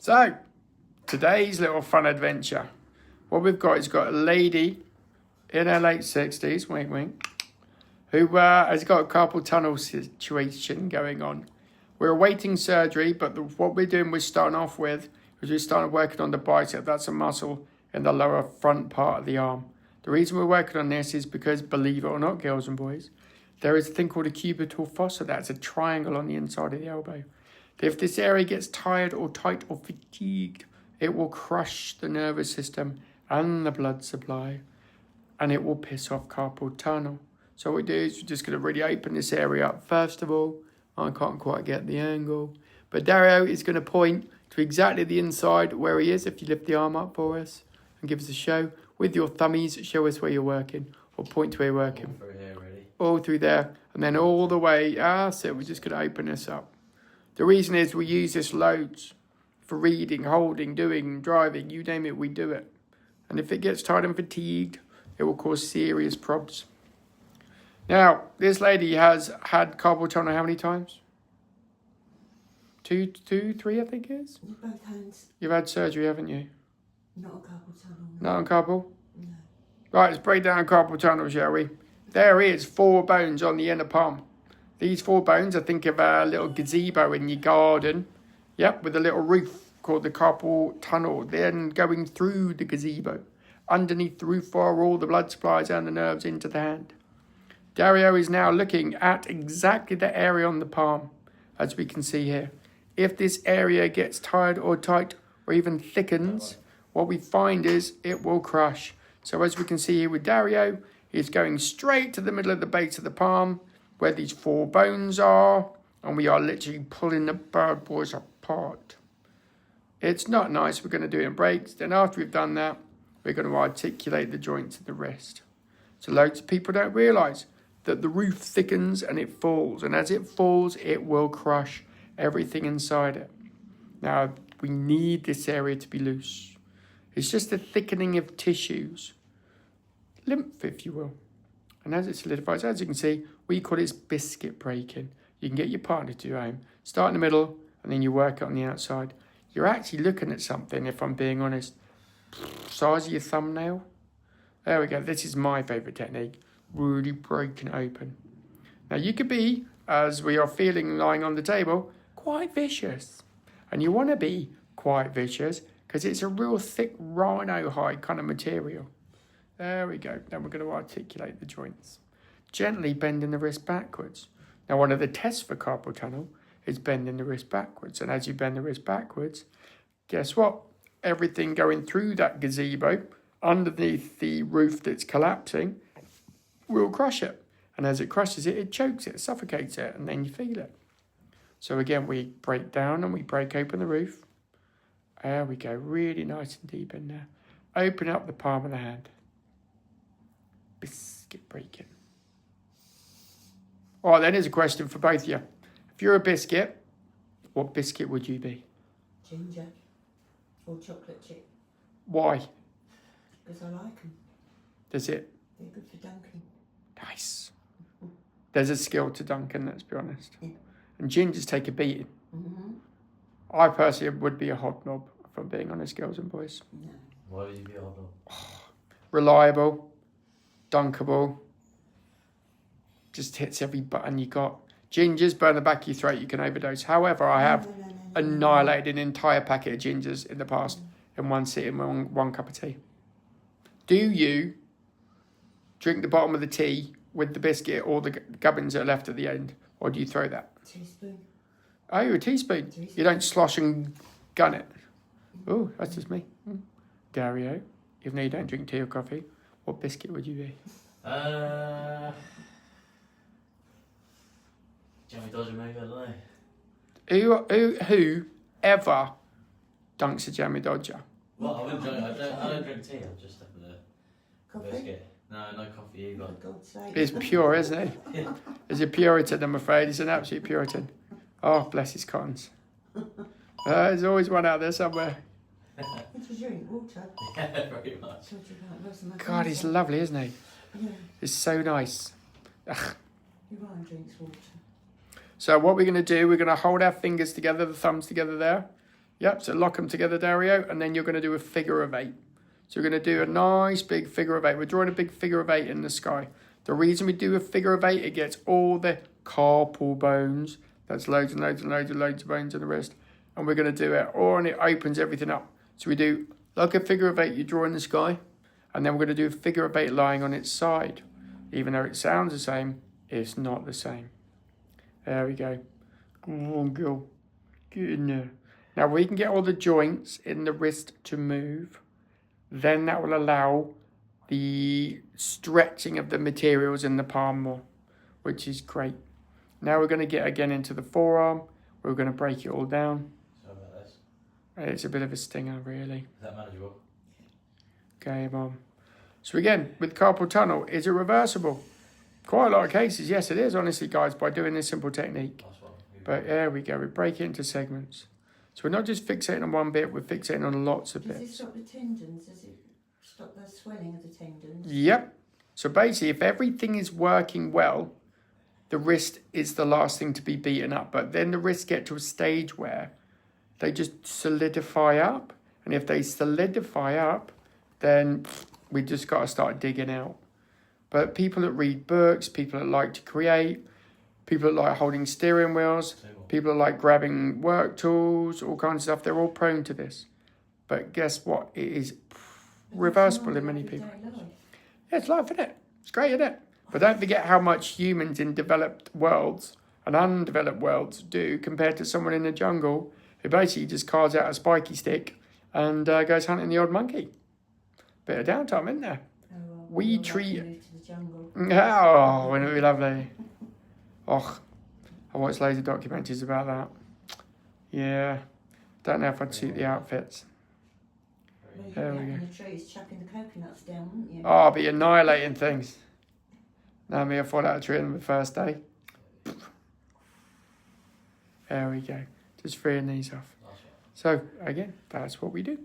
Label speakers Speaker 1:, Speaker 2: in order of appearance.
Speaker 1: So, today's little fun adventure. What we've got is got a lady in her late 60s, wink wink, who has got a carpal tunnel situation going on. We're awaiting surgery, but what we're starting off with is we're starting working on the bicep. That's a muscle in the lower front part of the arm. The reason we're working on this is because, believe it or not, girls and boys, there is a thing called a cubital fossa. That's a triangle on the inside of the elbow. If this area gets tired or tight or fatigued, it will crush the nervous system and the blood supply, and it will piss off carpal tunnel. So what we do is we're just going to really open this area up first of all. I can't quite get the angle, but Dario is going to point to exactly the inside where he is. If you lift the arm up for us and give us a show with your thummies, show us where you're working, or point to where you're working.
Speaker 2: All through here, really.
Speaker 1: All through there, and then all the way. So we're just going to open this up. The reason is we use this loads for reading, holding, doing, driving, you name it, we do it. And if it gets tired and fatigued, it will cause serious problems. Now, this lady has had carpal tunnel how many times? Two, three, I think it is?
Speaker 3: Both hands.
Speaker 1: You've had surgery, haven't you?
Speaker 3: Not on carpal tunnel. No.
Speaker 1: Not on carpal?
Speaker 3: No.
Speaker 1: Right, let's break down carpal tunnel, shall we? There is 4 bones on the inner palm. These 4 bones, I think of a little gazebo in your garden. Yep, with a little roof called the carpal tunnel. Then going through the gazebo. Underneath the roof are all the blood supplies and the nerves into the hand. Dario is now looking at exactly the area on the palm, as we can see here. If this area gets tired or tight or even thickens, what we find is it will crush. So as we can see here with Dario, he's going straight to the middle of the base of the palm, where these 4 bones are, and we are literally pulling the bad boys apart. It's not nice. We're going to do it in breaks. Then after we've done that, we're going to articulate the joints of the wrist. So loads of people don't realise that the roof thickens and it falls. And as it falls, it will crush everything inside it. Now, we need this area to be loose. It's just a thickening of tissues. Lymph, if you will. And as it solidifies, as you can see, we call this biscuit breaking. You can get your partner to do home. Start in the middle, and then you work it on the outside. You're actually looking at something, if I'm being honest, size of your thumbnail. There we go. This is my favourite technique. Really breaking open. Now, you could be, as we are feeling lying on the table, quite vicious. And you want to be quite vicious because it's a real thick rhino hide kind of material. There we go. Then we're going to articulate the joints. Gently bending the wrist backwards. Now, one of the tests for carpal tunnel is bending the wrist backwards. And as you bend the wrist backwards, guess what? Everything going through that gazebo, underneath the roof that's collapsing, will crush it. And as it crushes it, it chokes it, suffocates it, and then you feel it. So again, we break down and we break open the roof. There we go. Really nice and deep in there. Open up the palm of the hand. Biscuit breaking. All right, then here's a question for both of you. If you're a biscuit, what biscuit would you be?
Speaker 3: Ginger. Or chocolate chip.
Speaker 1: Why?
Speaker 3: Because I like them.
Speaker 1: Does it?
Speaker 3: They're good for dunking.
Speaker 1: Nice. There's a skill to dunking, let's be honest.
Speaker 3: Yeah.
Speaker 1: And gingers take a beating.
Speaker 3: Mm-hmm.
Speaker 1: I personally would be a hobnob, if I'm being honest, girls and boys.
Speaker 3: No.
Speaker 2: Why would you be hobnob?
Speaker 1: Reliable, dunkable, just hits every button you got. Gingers burn the back of your throat, you can overdose. However, I have annihilated an entire packet of gingers in the past in one sitting, one cup of tea. Do you drink the bottom of the tea with the biscuit or the gubbins that are left at the end? Or do you throw that?
Speaker 3: Teaspoon.
Speaker 1: Oh, you're a teaspoon. You don't slosh and gun it. Oh, that's just me. Dario, even though you don't drink tea or coffee, what biscuit would you be?
Speaker 2: Jammy Dodger maybe, I don't know.
Speaker 1: Who ever dunks a Jammy Dodger?
Speaker 2: Well, I wouldn't drink, I don't drink tea, I'll just have the
Speaker 3: Coffee?
Speaker 2: biscuit. No coffee either.
Speaker 3: For God's sake.
Speaker 1: He's pure, isn't he? He's a Puritan, I'm afraid. He's an absolute Puritan. Oh, bless his cottons. There's always one out there somewhere.
Speaker 3: What do you drink? Water?
Speaker 2: Yeah, very much.
Speaker 1: God, he's lovely, isn't he?
Speaker 3: Yeah.
Speaker 1: He's so nice. Ugh.
Speaker 3: Your Ryan drinks water.
Speaker 1: So what we're going to do, we're going to hold our fingers together, the thumbs together there. Yep, so lock them together, Dario, and then you're going to do a figure of 8. So you're going to do a nice big figure of 8. We're drawing a big figure of 8 in the sky. The reason we do a figure of 8, it gets all the carpal bones. That's loads and loads and loads and loads of bones in the wrist. And we're going to do it, and it opens everything up. So we do like a figure of 8 you draw in the sky, and then we're going to do a figure of 8 lying on its side. Even though it sounds the same, it's not the same. There we go. Come on, girl. Get in there. Now we can get all the joints in the wrist to move. Then that will allow the stretching of the materials in the palm more, which is great. Now we're going to get again into the forearm. We're going to break it all down.
Speaker 2: So about this.
Speaker 1: It's a bit of a stinger, really.
Speaker 2: Is that manageable?
Speaker 1: Okay, Mom. So again, with carpal tunnel, is it reversible? Quite a lot of cases, yes it is, honestly, guys, by doing this simple technique.
Speaker 2: Last one.
Speaker 1: But there we go, we break it into segments. So we're not just fixating on one bit, we're fixating on lots of
Speaker 3: Does it
Speaker 1: bits.
Speaker 3: stop the tendons? Does it stop the swelling of the tendons?
Speaker 1: Yep. So basically, if everything is working well, the wrist is the last thing to be beaten up. But then the wrists get to a stage where they just solidify up. And if they solidify up, then we just got to start digging out. But people that read books, people that like to create, people that like holding steering wheels, people that like grabbing work tools, all kinds of stuff, they're all prone to this. But guess what? It is reversible in many people. Yeah, it's life, isn't it? It's great, isn't it? But don't forget how much humans in developed worlds and undeveloped worlds do compared to someone in the jungle who basically just carves out a spiky stick and goes hunting the odd monkey. Bit of downtime, isn't there?
Speaker 3: Oh, well,
Speaker 1: We
Speaker 3: we'll
Speaker 1: treat-
Speaker 3: have to move to the jungle.
Speaker 1: Oh, wouldn't it be lovely? Oh, I watched loads of documentaries about that. Yeah. Don't know if I'd suit the outfits.
Speaker 3: Well, you'd
Speaker 1: There
Speaker 3: be
Speaker 1: we
Speaker 3: out
Speaker 1: go.
Speaker 3: in the trees chucking the coconuts down, wouldn't you?
Speaker 1: Oh, I'll be annihilating things. Now me, I fall out of a tree on the first day. There we go. Just freeing these off.
Speaker 2: Last one.
Speaker 1: So, again, that's what we do.